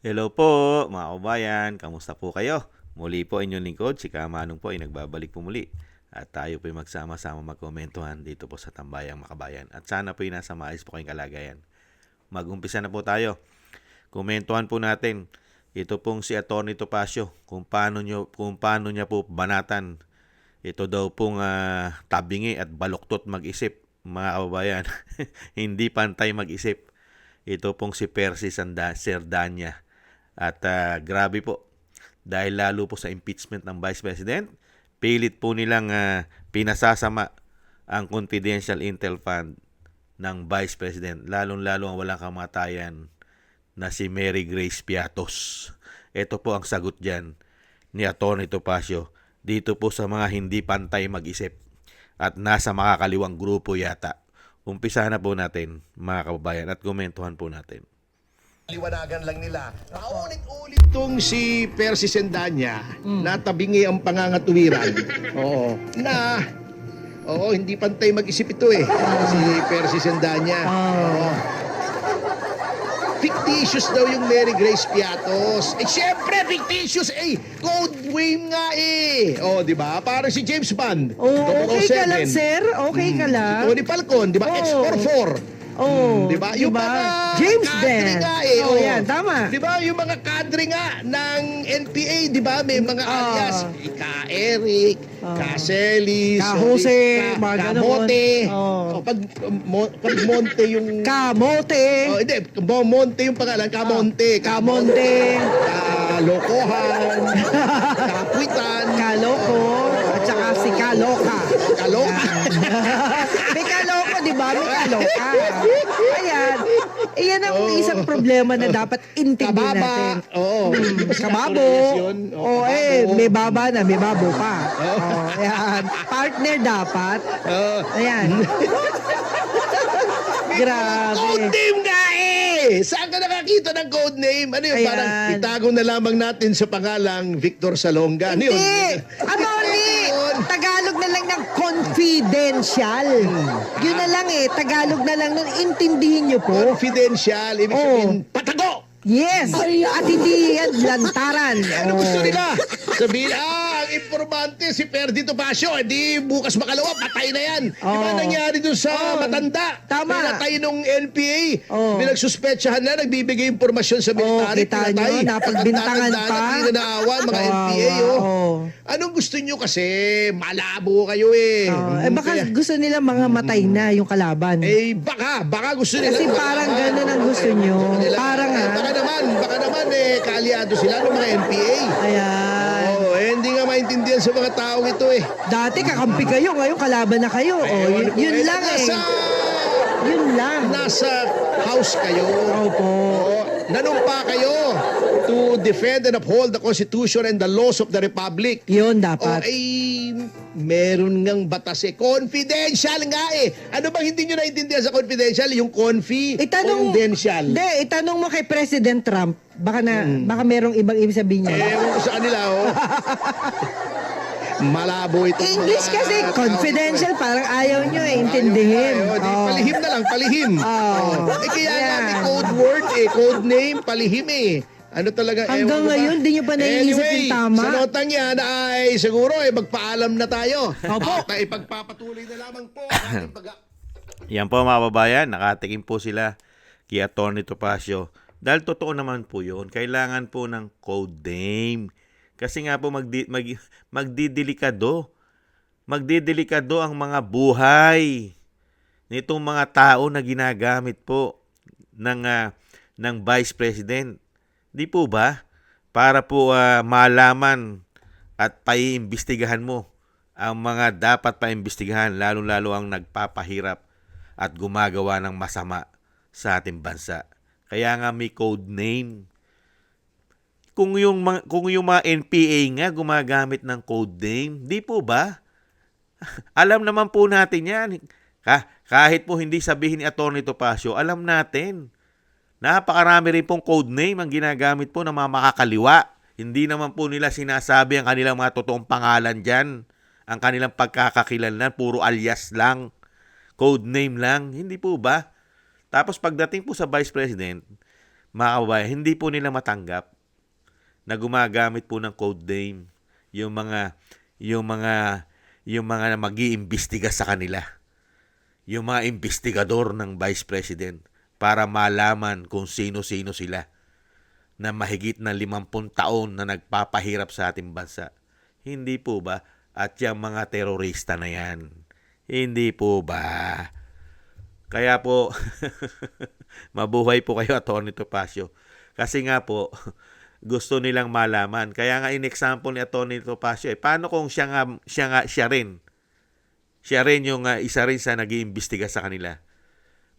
Hello po mga kabayan, kamusta po kayo? Muli po inyong lingkod, si Kamanong po ay nagbabalik po muli. At tayo po ay magsama-sama magkomentuhan dito po sa Tambayang Makabayan. At sana po ay nasa maayos po kayong kalagayan. Mag-umpisa na po tayo. Komentuhan po natin ito pong si Atty. Topacio kung paano niya po banatan ito daw pong tabingi at baluktot mag-isip mga kababayan. Hindi pantay mag-isip. Ito pong si Percy Sardanya. At grabe po, dahil lalo po sa impeachment ng Vice President, pilit po nilang pinasasama ang confidential intel fund ng Vice President, lalong-lalo ang walang kamatayan na si Mary Grace Piatos. Ito po ang sagot dyan ni Atty. Topacio dito po sa mga hindi pantay mag-isip at nasa makakaliwang grupo yata. Umpisa na po natin mga kababayan at komentuhan po natin. Liwanagan lang nila. Naulit-ulit tong si Percy Sendanya na tabingi ang pangangatuwiran. Oo. Hindi pantay mag-isip ito eh. Si Percy Sendanya. Oo. Fictitious daw yung Mary Grace Piatos. Eh, syempre, fictitious. Eh, code name nga eh. Oh, di ba? Parang si James Bond. Oh, okay ka 007. lang, sir. Okay ka lang. Tony Falcon, di ba? Oo. X44. Oh, Di ba? Yung diba? mga James kadre Ben. nga eh. Oh, yan, tama. Di ba? Yung mga kadre nga ng NPA, di ba? May mga alias. Ka Eric, Ka Celis, Ka Jose, mga Ka ganon. Mote. Oh. Pag Monte yung... Kamote. Oh, hindi. Monte yung pangalan. Kamonte. Kamonte. Kalokohan. Kapwitan. Kaloko. At saka si Kaloka. Kaloka. May kaloko, di ba? May kaloka. Ayan. Iyan ang isang problema na dapat intindihin Kababa. natin. Oo. Di ba sila Kababo. Torres yun? Oo, may baba na, may babo pa. Oh, ayan. Partner dapat. Oo. Ayan. Grabe. Code name nga eh! Saan ka nakakita ng code name? Ano yun? Ayan. Parang itago na lamang natin sa pangalang Victor Salonga. Ano yun? Hindi. Ano ulit? Tagalog na lang ng confidential. Yun na lang eh. Tagalog na lang nun. Intindihin nyo po. Confidential. Ibig Oo. sabihin, patago! Yes. At hindi yan lantaran. Ano gusto Oh. nila? Sabihin, ang informante si Perdi Topacio, di bukas makalawa, patay na yan. Di ba Oo. nangyari dun sa matanda? Tama. Pinatay nung NPA. Oo. Pinagsuspetsahan na, nagbibigay impormasyon sa military. kita nyo, napagbintangan pa. Hindi na naawan, mga Kawawa, NPA. Oh. oo. Anong gusto nyo kasi? Malabo kayo eh. Baka Kaya- gusto nila mga matay na yung kalaban. baka gusto nila. Kasi parang ganun ang gusto nyo. Parang Baka naman kaalyado sila ng mga NPA. Ayan. Hindi nga maintindihan sa mga taong ito eh. Dati kakampi kayo, ngayon kalaban na kayo. Yun lang eh. Yun lang. Nasa house kayo. Opo. Nanumpa kayo to defend and uphold the Constitution and the laws of the Republic. Yun dapat. Meron ngang batas eh. Confidential nga eh. Ano bang hindi nyo naintindihan sa confidential? Yung confidential. Hindi, itanong mo kay President Trump. Baka merong ibang ibig sabihin niya. Ewan ko sa kanila, oh. Malabo ito. English kasi confidential, parang ayaw nyo eh, intindihin. Palihim na lang, palihim. Kaya nga Ayan. may code word code name, palihim eh. Ano talaga, Hanggang ewan ko ba? ngayon, di nyo pa naiisip yung tama. Sa notang yan ay siguro magpaalam na tayo. Opo. At ipagpapatuloy na lamang po ang ating Yan po mga babayan, nakatikim po sila kay Atty. Topacio. Dahil totoo naman po yun, kailangan po ng code name. Kasi nga po magdidelikado. Magdidelikado ang mga buhay nitong mga tao na ginagamit po ng Vice President. Di po ba? Para po malaman at paiimbestigahan mo ang mga dapat paimbestigahan, lalo-lalo ang nagpapahirap at gumagawa ng masama sa ating bansa. Kaya nga may code name. Kung yung mga NPA nga gumagamit ng code name, di po ba? Alam naman po natin yan. Kahit po hindi sabihin ni Atty. Topacio, alam natin. Napakarami rin pong code name ang ginagamit po ng mga makakaliwa. Hindi naman po nila sinasabi ang kanilang mga totoong pangalan dyan. Ang kanilang pagkakakilanlan, puro alias lang. Code name lang. Hindi po ba? Tapos pagdating po sa Vice President, mga kababayan, hindi po nila matanggap na gumagamit po ng code name yung mga yung mga yung mga mag-iimbestiga sa kanila, yung mga investigador ng Vice President para malaman kung sino-sino sila na mahigit na 50 taon na nagpapahirap sa ating bansa. Hindi po ba? At yung mga terorista na yan. Hindi po ba? Kaya po, mabuhay po kayo, Atty. Topacio. Kasi nga po, gusto nilang malaman. Kaya nga in-example ni Atty. Topacio, paano kung siya rin? Siya rin yung isa rin sa nag-iimbestiga sa kanila.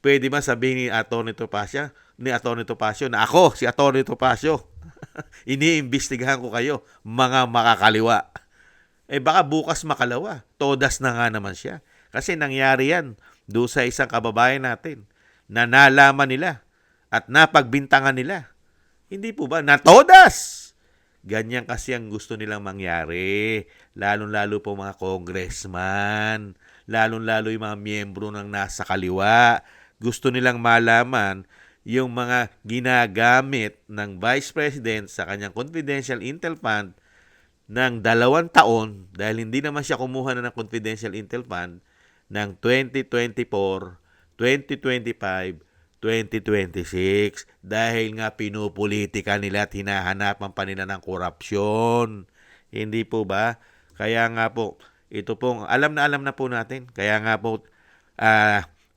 Pwede ba sabihin ni Atty. Topacio na ako, si Atty. Topacio, iniimbestigahan ko kayo, mga makakaliwa. Baka bukas makalawa. Todas na nga naman siya. Kasi nangyari yan doon sa isang kababayan natin na nalaman nila at napagbintangan nila. Hindi po ba? Na todas! Ganyan kasi ang gusto nilang mangyari. Lalong-lalo po mga congressman. Lalong-lalo yung mga miyembro ng nasa kaliwa. Gusto nilang malaman yung mga ginagamit ng Vice President sa kanyang confidential intel fund ng 2 taon dahil hindi naman siya kumuha na ng confidential intel fund ng 2024, 2025, 2026 dahil nga pinupolitika nila at hinahanapan pa nila ng korupsyon. Hindi po ba? Kaya nga po, ito pong alam na po natin. Kaya nga po,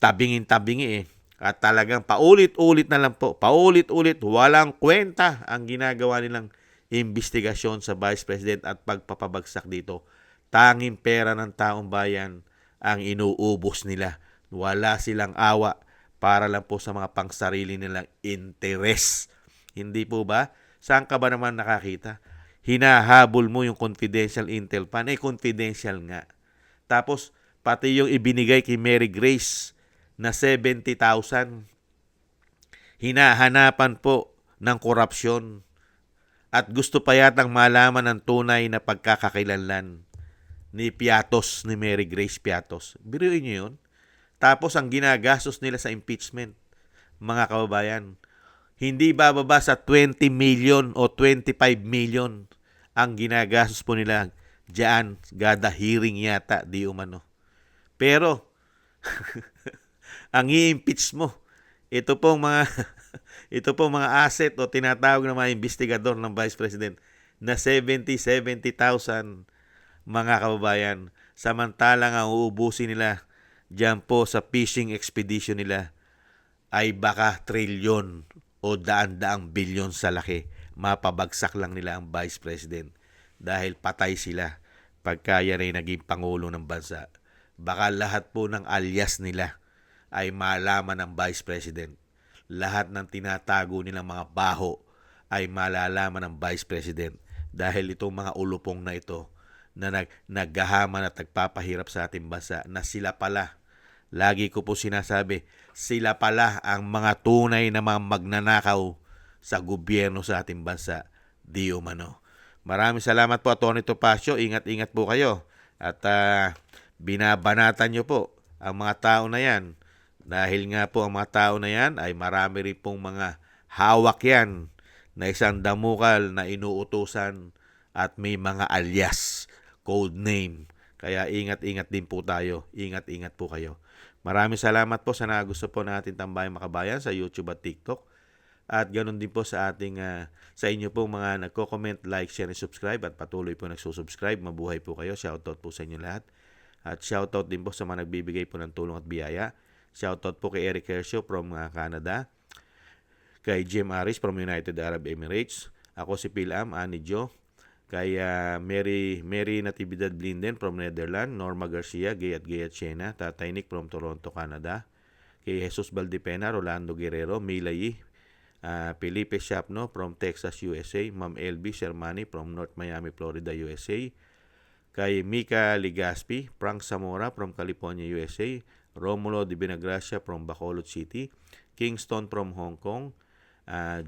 tabingin-tabingi At talagang paulit-ulit na lang po, paulit-ulit, walang kwenta ang ginagawa nilang investigasyon sa Vice President at pagpapabagsak dito. Tanging pera ng taong bayan ang inuubos nila. Wala silang awa para lang po sa mga pangsarili nilang interes. Hindi po ba? Saan ka ba naman nakakita? Hinahabol mo yung confidential intel fund. Confidential nga. Tapos, pati yung ibinigay kay Mary Grace na 70,000, hinahanapan po ng korupsyon. At gusto pa yatang malaman ng tunay na pagkakakilanlan ni Piatos, ni Mary Grace Piatos. Biruin nyo yun. Tapos ang ginagastos nila sa impeachment, mga kababayan, hindi bababa sa 20 million o 25 million ang ginagastos po nila diyan, gada hearing yata, di umano. Pero, ang i-impeach mo, ito pong mga asset o tinatawag na mga investigador ng Vice President na 70,000 mga kababayan. Samantalang ang uubusin nila dyan po sa fishing expedition nila ay baka trilyon o daan-daang bilyon sa laki. Mapabagsak lang nila ang Vice President dahil patay sila pagka yan ay naging Pangulo ng bansa. Baka lahat po ng alias nila ay malaman ng Vice President. Lahat ng tinatago nilang mga baho ay malalaman ng Vice President dahil itong mga ulupong na ito na naghahaman at nagpapahirap sa ating bansa na sila pala, lagi ko po sinasabi, sila pala ang mga tunay na mga magnanakaw sa gobyerno sa ating bansa. Di umano. Maraming salamat po, Atty. Topacio. Ingat-ingat po kayo. At binabanatan nyo po ang mga tao na yan. Dahil nga po ang mga tao na yan ay marami rin pong mga hawak yan na isang damukal na inuutusan at may mga alias, code name. Kaya ingat-ingat din po tayo. Ingat-ingat po kayo. Maraming salamat po sa nagusto po natin Tambayang Makabayan sa YouTube at TikTok. At ganoon din po sa ating sa inyo po mga nagko-comment, like, share, and subscribe at patuloy po nagsusubscribe. Mabuhay po kayo. Shoutout po sa inyo lahat. At shoutout din po sa mga nagbibigay po ng tulong at biyaya. Shoutout po kay Eric Hershio from Canada. Kay Jim Aris from United Arab Emirates. Ako si Pilam, Ani Jo. Kay Mary Natividad Blinden from Netherlands. Norma Garcia, Gayat Siena. Tatay Nick from Toronto, Canada. Kay Jesus Valdepena, Rolando Guerrero, Milay, Felipe Shapno from Texas, USA. Ma'am LB Shermani from North Miami, Florida, USA. Kay Mika Ligaspi, Frank Zamora from California, USA. Romulo Di Binagracia from Bacolod City. Kingston from Hong Kong.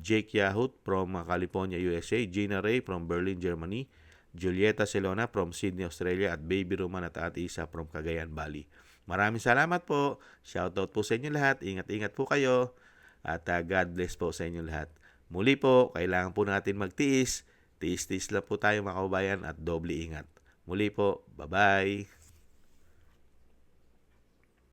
Jake Yahut from California, USA. Gina Ray from Berlin, Germany. Julieta Celona from Sydney, Australia. At Baby Roman at Ate Isa from Cagayan, Bali. Maraming salamat po. Shoutout po sa inyo lahat. Ingat-ingat po kayo. At God bless po sa inyo lahat. Muli po, kailangan po natin magtiis. Tiis-tiis lang po tayo mga kababayan at doble ingat. Muli po, bye-bye!